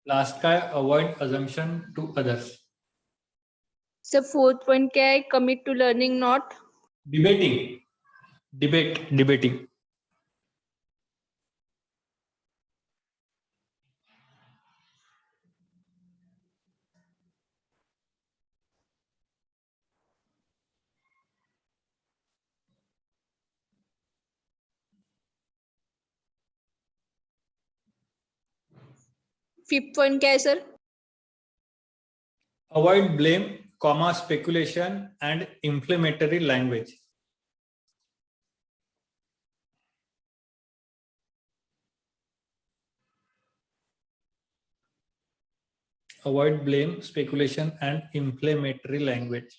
Last का है avoid assumption to others. Sir fourth point क्या है? Commit to learning not debating, debating. Fifth point क्या है sir? Avoid blame, comma speculation and inflammatory language. Avoid blame, speculation, and inflammatory language.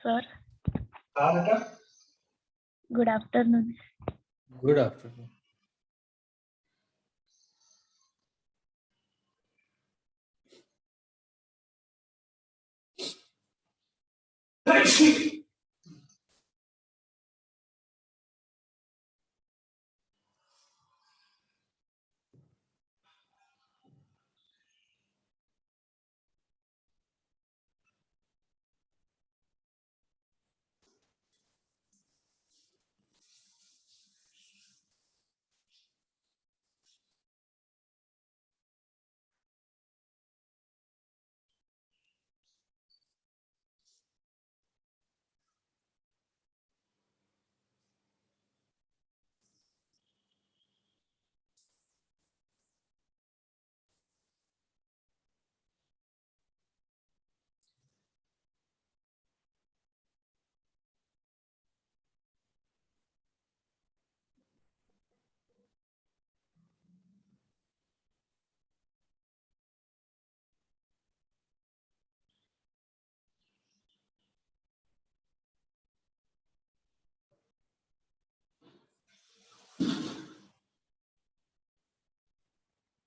Sir, हाँ बेटा, good afternoon. Good afternoon.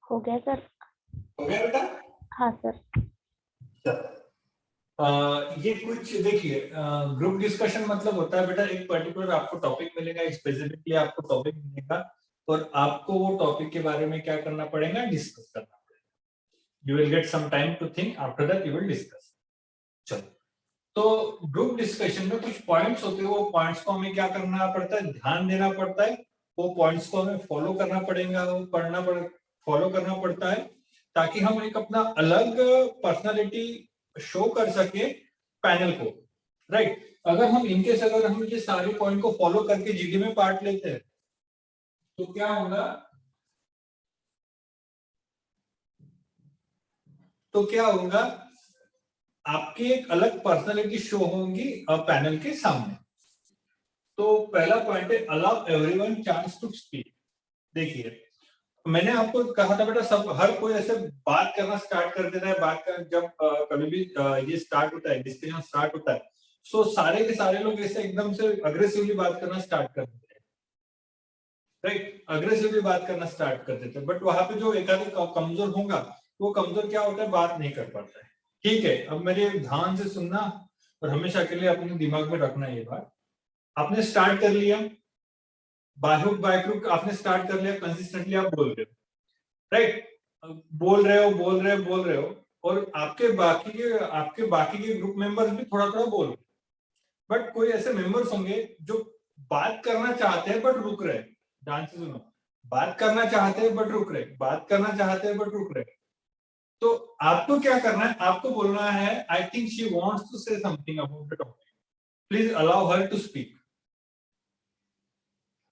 हो गया sir? हो गया बेटा? हाँ सर। ये कुछ देखिए, ग्रुप डिस्कशन मतलब होता है बेटा, एक पर्टिकुलर आपको टॉपिक मिलेगा, स्पेसिफिकली आपको टॉपिक मिलेगा और आपको वो टॉपिक के बारे में क्या करना पड़ेगा, डिस्कस करना पड़ेगा। You will get some time to think, after that you will discuss. चलो, तो ग्रुप डिस्कशन में कुछ पॉइंट्स होते हैं, वो पॉइंट्स को हमें क्या करना पड़ता है, ध्यान देना पड़ता है। वो पॉइंट्स को हमें फॉलो करना पड़ेगा, वो फॉलो करना पड़ता है, ताकि हम एक अपना अलग पर्सनालिटी शो कर सके पैनल को। राइट, अगर हम इनकेस अगर हम ये सारे पॉइंट को फॉलो करके जीडी में पार्ट लेते हैं तो क्या होगा, आपकी एक अलग पर्सनालिटी शो होंगी पैनल के सामने। तो पहला पॉइंट है allow everyone chance to speak. देखिए, मैंने आपको कहा था बेटा, सब हर कोई ऐसे बात करना स्टार्ट कर देता है। बात कर जब कभी भी ये स्टार्ट होता है, डिस्कशन स्टार्ट होता है, सो सारे के सारे लोग ऐसे एकदम से अग्रेसिवली बात करना स्टार्ट कर देते हैं। राइट, अग्रेसिवली बात करना स्टार्ट कर देते हैं, बट वहां पे जो एक आदमी कमजोर होगा, वो कमजोर क्या होता है, बात नहीं कर पाता है। ठीक है, अब मेरे ध्यान से सुनना और हमेशा के लिए अपने दिमाग में रखना ये बात। आपने स्टार्ट कर लिया, बायहुक बायक्रुक आपने स्टार्ट कर लिया, कंसिस्टेंटली आप बोल रहे हो, राइट, बोल रहे हो और आपके बाकी के ग्रुप मेंबर्स भी थोड़ा थोड़ा बोल रहे हैं। बट कोई ऐसे मेंबर्स होंगे जो बात करना चाहते हैं बट रुक रहे हैं। ध्यान से सुनो, बात करना चाहते हैं बट रुक रहे, बात करना चाहते हैं बट रुक रहे। तो आपको क्या करना है, आपको बोलना है I think she wants to say something about the topic, please allow her to speak.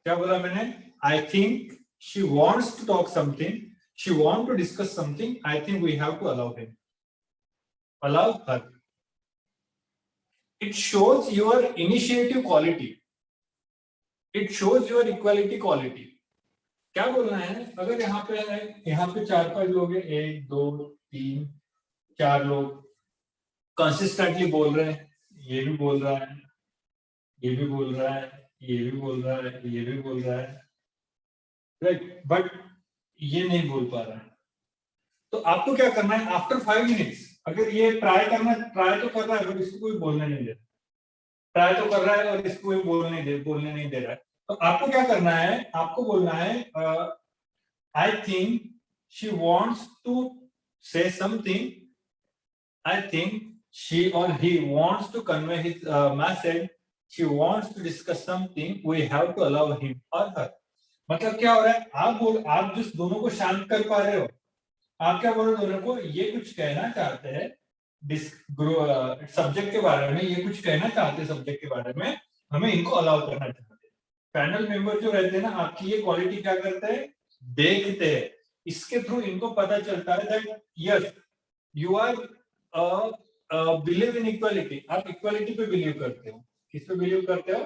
क्या बोला मैंने? I think she wants to talk something, she want to discuss something, I think we have to allow him, allow her. It shows your initiative quality, it shows your equality quality. क्या बोलना है, अगर यहाँ पे 4-5 लोग हैं, 1 2 3 4 लोग, consistently बोल रहे हैं, ये भी बोल रहा है, ये भी बोल रहा है, ये भी बोल रहा है, ये भी बोल रहा है, राइट, बट ये नहीं बोल पा रहा है। तो आपको क्या करना है, आफ्टर 5 मिनट्स, अगर ये ट्राई तो कर रहा है बट इसको कोई बोलने नहीं दे रहा, ट्राई तो कर रहा है और इसको कोई बोलने नहीं दे रहा है, तो आपको क्या करना है, आपको बोलना है I think she wants to say something, I think she or he wants to convey his message, she wants to discuss something, we have to allow him or her। मतलब क्या हो रहा है, आप जिस दोनों को शांत कर पा रहे हो, आप क्या बोल रहे हो दोनों को, ये कुछ कहना चाहते हैं सब्जेक्ट के बारे में, ये कुछ कहना चाहते हैं सब्जेक्ट के बारे में, हमें इनको अलाउ करना चाहते हैं। पैनल मेंबर जो रहते हैं ना, आपकी ये क्वालिटी क्या करते हैं, देखते हैं, इसके थ्रू इनको पता चलता है that yes you are believe in equality, आप इक्वालिटी पे बिलीव करते हो, किस पे बिलीव करते हो,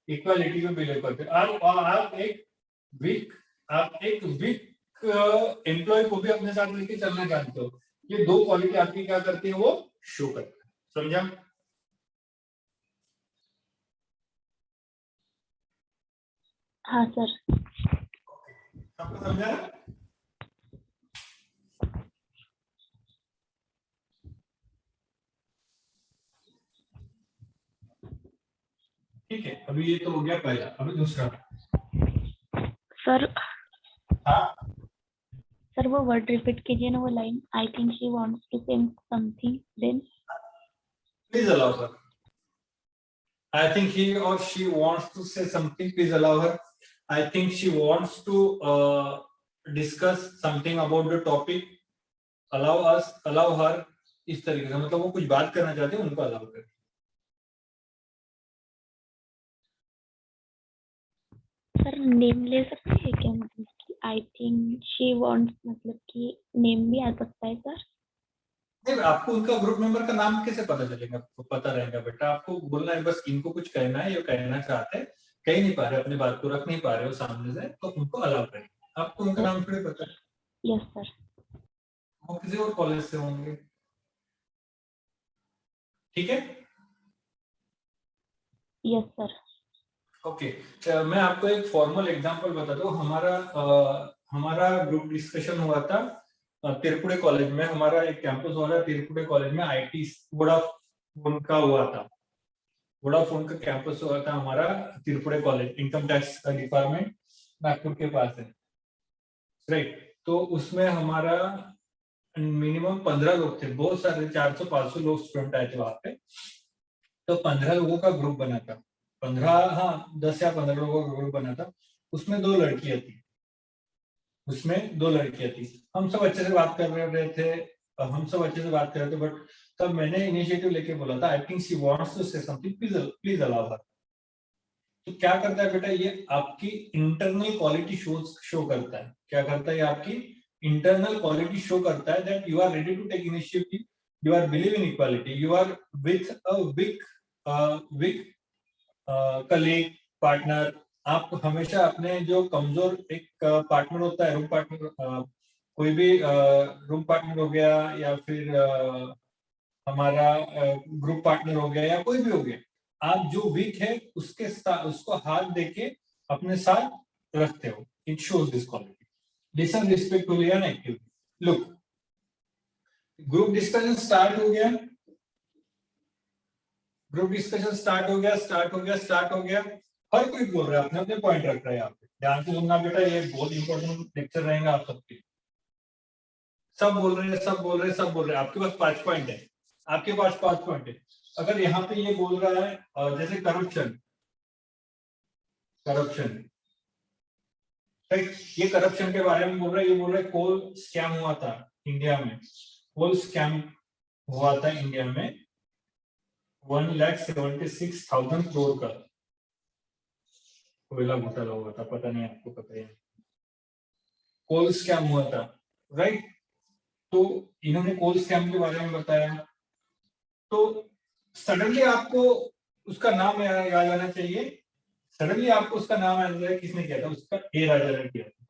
इक्वालिटी पे बिलीव करते हो। आप एक वीक एम्प्लॉय को भी अपने साथ लेके चलना चाहते हो, ये दो क्वालिटी आपकी क्या करती है, वो शो करती है। समझा? हाँ सर। सबको समझा? ठीक है, अभी ये तो हो गया पहला, अभी दूसरा। सर हाँ, सर वो वर्ड रिपीट कीजिए ना, वो line, I think she wants to say something, then please allow her. I think he or she wants to say something, please allow her। I think she wants to discuss something about the topic, allow her। इस तरीके से, मतलब वो कुछ बात करना चाहते हैं, उनको अलाउ करें। सर नेम ले सकते हैं क्या, मतलब कि आई थिंक शी वांट्स, मतलब कि नेम भी आ सकता है सर? नहीं, आपको उनका ग्रुप मेंबर का नाम कैसे पता चलेगा, आपको पता रहेगा बेटा, आपको बोलना है बस इनको कुछ कहना है, ये कहना चाहते हैं, कह नहीं पा रहे, अपनी बात को रख नहीं पा रहे हो सामने से, तो उनको अलाउ करें। आपको उनका नाम थोड़ी पता है। Yes sir. वो किसी और कॉलेज से होंगे, ठीक है? Yes sir. ओके, मैं आपको एक फॉर्मल एग्जांपल बताता हूँ। हमारा ग्रुप डिस्कशन हुआ था तिरपुड़े कॉलेज में, हमारा एक कैंपस हुआ था तिरपुड़े कॉलेज में, आईटी वोडाफोन का हुआ था, वोडाफोन का कैंपस हुआ था हमारा तिरपुड़े कॉलेज, इनकम टैक्स का डिपार्टमेंट नागपुर के पास है, राइट। तो उसमें हमारा मिनिमम 15 लोग थे, बहुत सारे 400-500 लोग स्टूडेंट आए थे वहां पे, तो 15 लोगों का ग्रुप बना था, 10 या 15 लोगों का ग्रुप बना था। उसमें दो लड़कियां थी, हम सब अच्छे से बात कर रहे थे, बट तब मैंने इनिशिएटिव लेके बोला था, I think she wants to say something, please allow her. तो क्या करता है बेटा, ये आपकी इंटरनल क्वालिटी शो करता है, क्या करता है, आपकी इंटरनल क्वालिटी शो करता है that you are ready to take initiative, you are believe in equality, you are with a weak colleague, partner. आप हमेशा अपने जो कमजोर एक पार्टनर होता है, रूम पार्टनर, कोई भी रूम पार्टनर हो गया, या फिर हमारा ग्रुप पार्टनर हो गया, या कोई भी हो गया, आप जो वीक है उसके साथ, उसको हाथ देके अपने साथ रखते हो, it shows this quality. Listen respectfully and actively. Look, group discussion start हो गया, हर कोई बोल रहा है, अपने अपने पॉइंट रख रहा है। यहाँ पे ध्यान से सुनना बेटा, ये बहुत इंपॉर्टेंट लेक्चर रहेगा आप सबके। सब बोल रहे हैं, आपके पास 5 पॉइंट है, अगर यहाँ पे ये बोल रहा है जैसे करप्शन, ये करप्शन के बारे में बोल रहा है, कोल स्कैम हुआ था इंडिया में, 1,76,000 करोड़ का कोयला घोटाला हुआ था, पता नहीं आपको पता है, कोल स्कैम हुआ था, राइट। तो इन्होंने कोल स्कैम के बारे में बताया, तो सडनली आपको उसका नाम याद आना चाहिए, किसने किया था, उसका ए राजा ने किया था,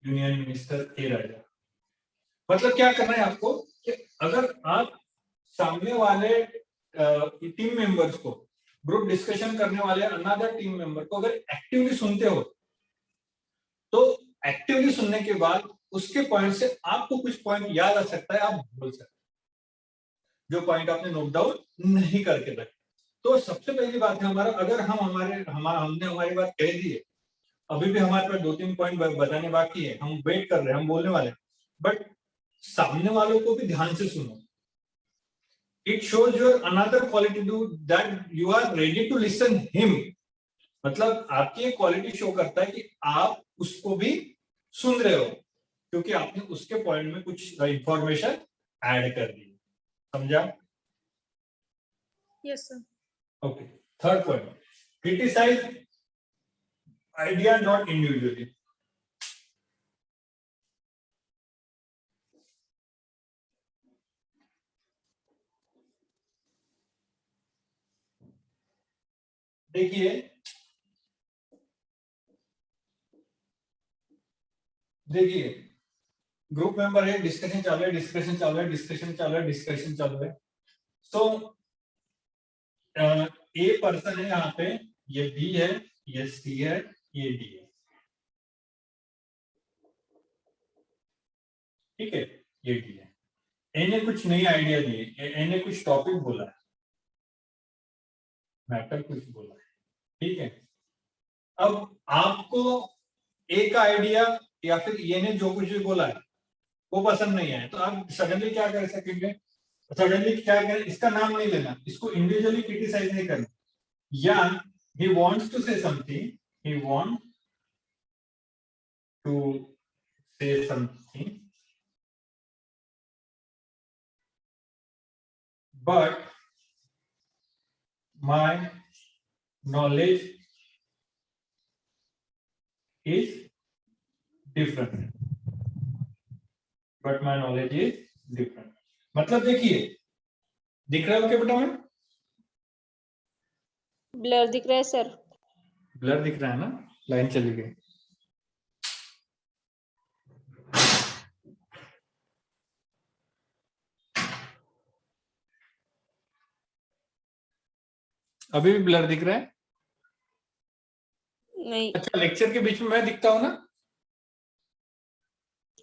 यूनियन मिनिस्टर ए राजा। मतलब क्या करना है आपको कि अगर आप सामने वाले टीम मेंबर्स को, ग्रुप डिस्कशन करने वाले अनदर टीम मेंबर को अगर एक्टिवली सुनते हो, तो एक्टिवली सुनने के बाद उसके पॉइंट से आपको कुछ पॉइंट याद आ सकता है, आप बोल सकते हैं जो पॉइंट आपने नोट डाउन नहीं करके रखे। तो सबसे पहली बात है हमारा, अगर हमने हमारी बात कह दी है, अभी भी हमारे पास 2-3 पॉइंट बताने बाकी है, हम वेट कर रहे हैं, हम बोलने वाले हैं, बट सामने वालों को भी ध्यान से सुनो। It shows your another quality too that you are ready to listen him. मतलब आपकी एक क्वालिटी शो करता है कि आप उसको भी सुन रहे हो, क्योंकि आपने उसके पॉइंट में कुछ इंफॉर्मेशन ऐड कर दी। समझा? Yes, sir. Okay. Third point, criticize idea not individually. देखिए ग्रुप मेंबर है, डिस्कशन चालू है। तो ए पर्सन है यहाँ पे, ये बी है, ये सी है, ये डी है, ठीक है, ये डी है। ए ने कुछ नई आइडिया दिए, ए ने कुछ टॉपिक बोला है, मैटर कुछ बोला है, ठीक है। अब आपको ए का आइडिया या फिर ये ने जो कुछ भी बोला है वो पसंद नहीं आया, तो आप सडनली क्या कर सकेंगे? सडनली क्या करें? इसका नाम नहीं लेना, इसको इंडिविजुअली क्रिटिसाइज नहीं करना, या he wants to say something, he wants to say something, but my knowledge is different, but my knowledge is different। मतलब देखिए, दिख रहा है क्या बेटा? मैं ब्लर दिख रहा है सर। ब्लर दिख रहा है ना, लाइन चली गई। अभी भी ब्लर दिख रहा है? नहीं। अच्छा, लेक्चर के बीच में मैं दिखता हूँ ना?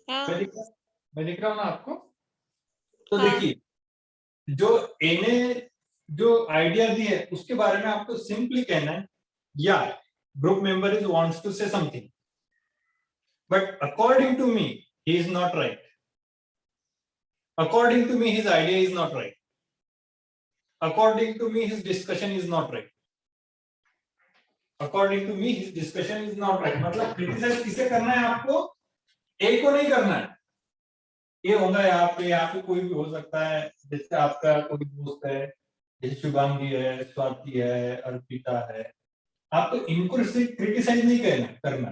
हाँ। मैं दिख रहा हूँ ना आपको? तो हाँ। देखिए, जो ए ने जो आइडिया दी है उसके बारे में आपको सिंपली कहना है, या group member is wants to say something, but according to me he is not right, according to me his idea is not right, according to me his discussion is not right, according to me his discussion is not right. मतलब criticise किसे करना है आपको? ए को नहीं करना है। ये होगा यहाँ पे कोई भी हो सकता है, जैसे आपका कोई दोस्त है, जैसे शुभांगी है, स्वाति है, अर्पिता है, आपको इनको क्रिटिसाइज नहीं करना।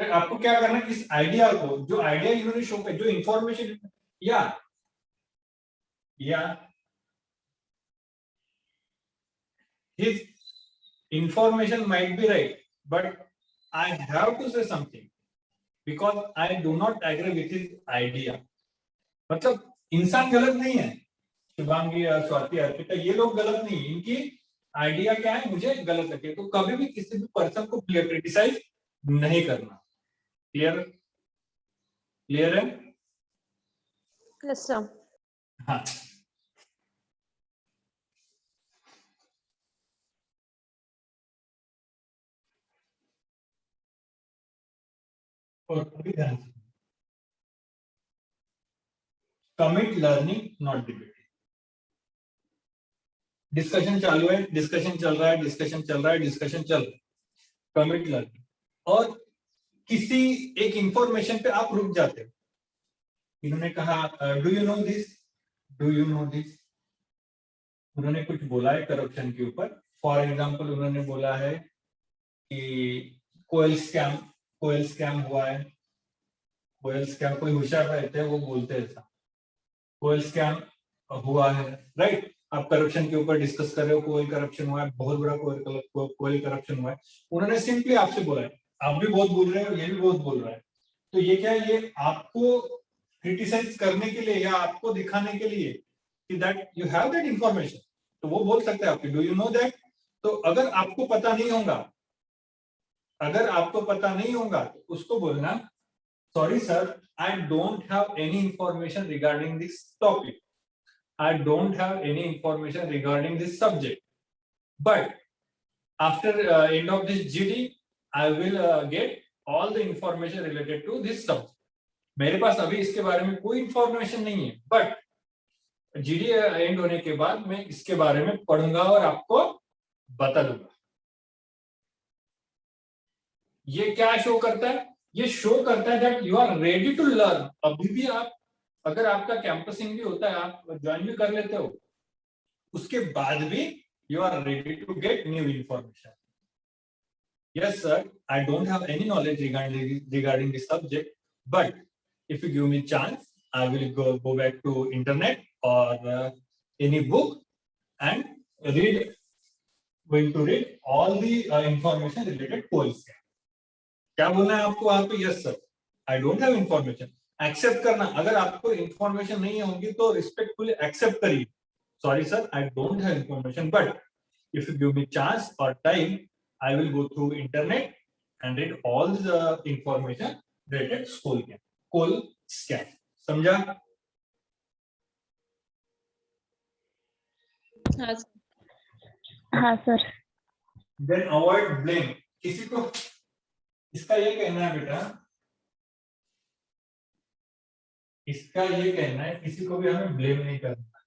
तो आपको क्या करना है? इस आइडिया को, जो आइडिया इन्होंने शो किया, जो इंफॉर्मेशन, या his information might be right, but I have to say something because I do not agree with his idea। मतलब इंसान गलत नहीं है, शुभांगी और स्वाति अर्पिता ये लोग गलत नहीं है, इनकी आइडिया क्या है मुझे गलत लगे, तो कभी भी किसी भी पर्सन को क्रिटिसाइज नहीं करना। क्लियर है? Yes sir. हाँ, और अभी ध्यान से, commit learning not debating. Discussion चालू है, डिस्कशन चल रहा है, कमिट लर्निंग, और किसी एक इंफॉर्मेशन पे आप रुक जाते हो। इन्होंने कहा डू यू नो दिस, उन्होंने कुछ बोला है करप्शन के ऊपर। फॉर एग्जांपल उन्होंने बोला है कि कोयल स्कैम हुआ है, कोई होशियार रहते हैं वो बोलते हैं ऐसा, कोयल स्कैम हुआ है, राइट? आप करप्शन के ऊपर डिस्कस कर रहे हो, कोयल करप्शन हुआ है, बहुत बड़ा कोयल करप्शन हुआ है। उन्होंने सिंपली आपसे बोला है, आप भी बहुत बोल रहे हो, ये भी बहुत बोल रहा है, तो ये क्या है? ये आपको क्रिटिसाइज करने के लिए या आपको दिखाने के लिए कि that you have that information, तो वो बोल सकते हैं आपके डू यू नो दैट। तो अगर आपको पता नहीं होगा, तो उसको बोलना sorry sir, I don't have any information regarding this topic, I don't have any information regarding this subject, but after end of this GD I will get all the information related to this subject. मेरे पास अभी इसके बारे में कोई information नहीं है, but GD and होने के बाद मैं इसके बारे में पढ़ूंगा और आपको बता दूंगा। ये क्या शो करता है? ये शो करता है that you are ready to learn. अभी भी आप, अगर आपका कैंपसिंग भी होता है, आप ज्वाइन भी कर लेते हो, उसके बाद भी you are ready to get new information. Yes sir, I don't have any knowledge regarding this subject, but if you give me chance, I will go back to internet or any book and going to read all the information related to it. क्या बोलना है आपको वहां पे? Yes sir, I don't have information. Accept करना, अगर आपको information नहीं होगी तो रिस्पेक्टफुली एक्सेप्ट करिए, sorry sir, I don't have information, but if you give me chance और time, I will go through internet and read all the information related school के कोल स्कैन। समझा? हाँ सर। Then avoid blame. किसी को, इसका ये कहना है बेटा, इसका ये कहना है किसी को भी हमें ब्लेम नहीं करना,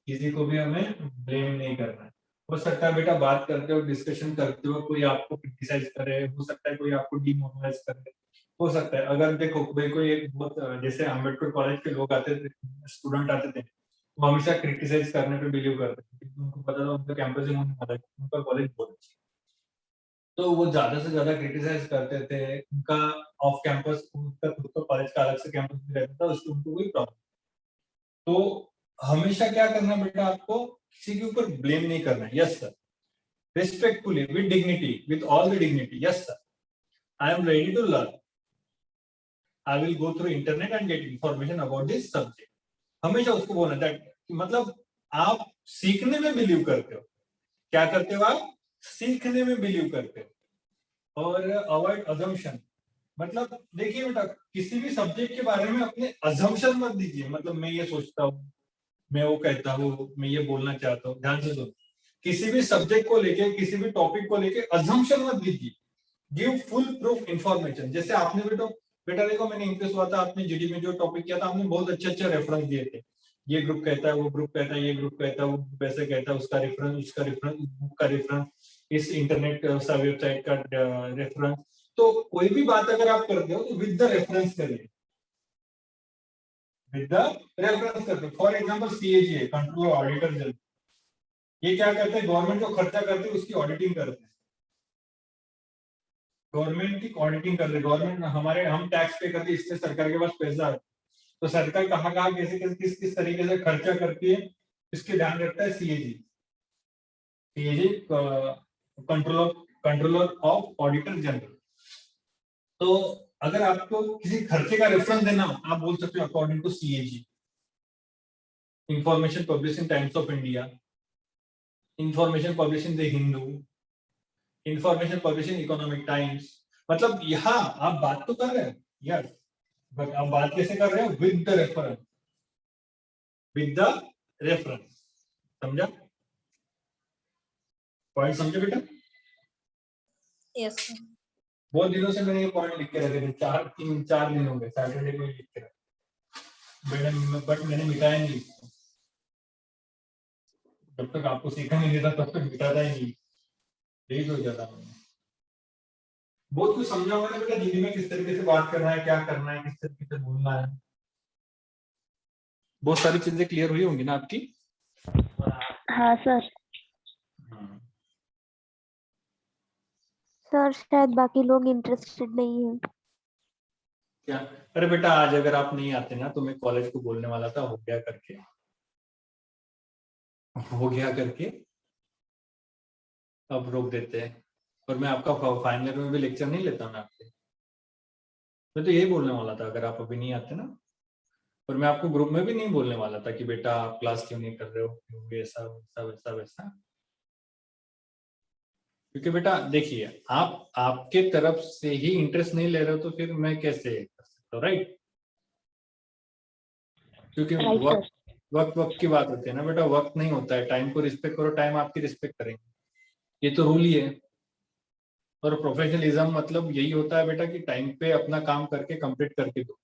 किसी को भी हमें ब्लेम नहीं करना है। हो सकता है बेटा बात करते हो, डिस्कशन करते हो, कोई आपको क्रिटिसाइज करे, हो सकता है कोई आपको डिमोरलाइज करे, हो सकता है। अगर देखो भाई कोई एक बहुत, जैसे अम्बेडकर कॉलेज के लोग आते थे, स्टूडेंट आते थे, वो हमेशा क्रिटिसाइज करने पे बिलीव करते थे, उनको पता था उनका कैंपस में होने वाला है, उनका कॉलेज बहुत अच्छा, तो वो ज्यादा से ज्यादा क्रिटिसाइज करते थे। उनका ऑफ कैंपस, उनका खुद का कॉलेज का अलग से कैंपस भी रहता था, उससे उनको कोई प्रॉब्लम। तो हमेशा क्या करना बेटा, आपको किसी के ऊपर ब्लेम नहीं करना है। Yes sir, respectfully, with dignity, with all the dignity. Yes sir, I am ready to learn. I will go through internet and get information about this subject. हमेशा उसको बोलना दैट, मतलब आप सीखने में बिलीव करते हो। क्या करते हो आप? सीखने में बिलीव करते हो। और अवॉइड अजम्पशन, मतलब देखिए बेटा, किसी भी सब्जेक्ट के बारे में अपने अजम्पशन मत दीजिए, मतलब मैं ये सोचता हूँ, मैं वो कहता हूँ, मैं ये बोलना चाहता हूँ। ध्यान से सुनो, किसी भी सब्जेक्ट को लेके, किसी भी टॉपिक को लेके अजम्पशन मत दीजिए, गिव फुल प्रूफ इंफॉर्मेशन। जैसे आपने बेटा देखो, मैंने इंटरेस्ट हुआ था, आपने जीडी में जो टॉपिक किया था, आपने बहुत अच्छे अच्छे रेफरेंस दिए थे, ये ग्रुप कहता है, वो ग्रुप कहता है, ये ग्रुप कहता है, वो ग्रुप ऐसे कहता है, उसका रेफरेंस, उसका रेफरेंस, बुक का रेफरेंस, इस इंटरनेट वेबसाइट का रेफरेंस। तो कोई भी बात अगर आप करते हो तो विद द रेफरेंस करिए, विद द रेफरेंस करते। फॉर एग्जांपल सीएजी है, कंट्रोलर ऑडिटर जनरल, ये क्या करते हैं? गवर्नमेंट जो खर्चा करती है उसकी ऑडिटिंग करते हैं, गवर्नमेंट की ऑडिटिंग कर रहे। गवर्नमेंट हमारे, हम टैक्स पे करते हैं, इससे सरकार के पास पैसा है, तो सरकार कहाँ कैसे किस तरीके से खर्चा करती है, इसके ध्यान रखता है CAG. CAG controller of auditor general. तो अगर आपको किसी खर्चे का रेफरेंस देना हो, आप बोल सकते हो according to CAG, information publish in Times of India, information publish in the Hindu, information publish in Economic Times. मतलब यहाँ आप बात तो कर रहे हैं यार, बट आप बात कैसे कर रहे हो? With the reference, with the reference. समझा? पॉइंट समझे बेटा? यस। बहुत दिनों से मैंने ये पॉइंट लिख के रखे थे, 4 दिन हो गए, सैटरडे को लिख के रखा, बट मैंने मिटाया नहीं इसको। जब तक आपको सीखा नहीं देता तब तक मिटाता ही नहीं, यही हो जाता है। बहुत कुछ समझा होगा बेटा, दीदी में किस तरीके से बात करना है, क्या करना है, किस तरीके से बोलना है, बहुत सारी चीजें क्लियर हुई होंगी ना आपकी? हाँ सर। सर शायद बाकी लोग इंटरेस्टेड नहीं है। क्या? अरे बेटा, आज अगर आप नहीं आते ना तो मैं कॉलेज को बोलने वाला था, हो गया करके अब रोक देते हैं। और मैं आपका फाइनल में भी लेक्चर नहीं लेता मैं आपसे। मैं तो यही बोलने वाला था अगर आप अभी नहीं आते ना, पर मैं आपको ग्रुप में भी नहीं बोलने वाला था कि बेटा आप क्लास क्यों नहीं कर रहे हो, क्यों ऐसा वैसा वैसा वैसा। क्योंकि बेटा देखिए, आप आपके तरफ से ही इंटरेस्ट नहीं ले रहे हो तो फिर मैं कैसे कर सकता हूँ, राइट? क्योंकि राइट वक्त सर। वक्त वक्त की बात होती है ना बेटा, वक्त नहीं होता है। टाइम को रिस्पेक्ट करो, टाइम आपकी रिस्पेक्ट करेंगे, ये तो रूल ही है। और प्रोफेशनलिज्म मतलब यही होता है बेटा कि टाइम पे अपना काम करके कंप्लीट करके दो।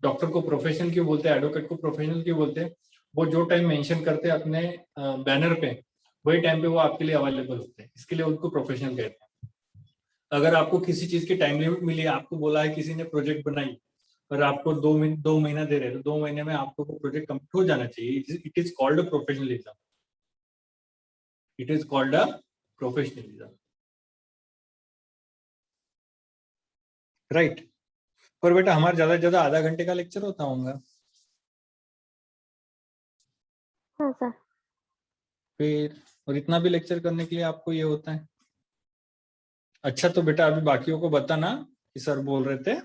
डॉक्टर को प्रोफेशनल क्यों बोलते हैं, एडवोकेट को प्रोफेशनल क्यों बोलते हैं? वो जो टाइम मेंशन करते हैं अपने बैनर पे, वही टाइम पे वो आपके लिए अवेलेबल होते हैं, इसके लिए उनको प्रोफेशनल कहते हैं। अगर आपको किसी चीज की टाइम लिमिट मिली, आपको बोला है किसी ने प्रोजेक्ट बनाई और आपको 2 महीना दे रहे हैं, तो 2 महीने में आपको वो प्रोजेक्ट कंप्लीट हो जाना चाहिए। It is called professionalism, it is called a professionalism, right? पर बेटा हमारा ज्यादा से ज्यादा आधा घंटे का लेक्चर होता होगा, हाँ सर। फिर और इतना भी लेक्चर करने के लिए आपको ये होता है। अच्छा तो बेटा अभी बाकियों को बताना कि सर बोल रहे थे,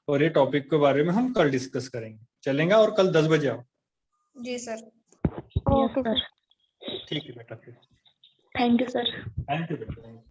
और ये टॉपिक के बारे में हम कल डिस्कस करेंगे, चलेगा? और कल 10 बजे आओ। जी सर। Yes sir. ठीक है बेटा, फिर thank you sir. Thank you बेटा।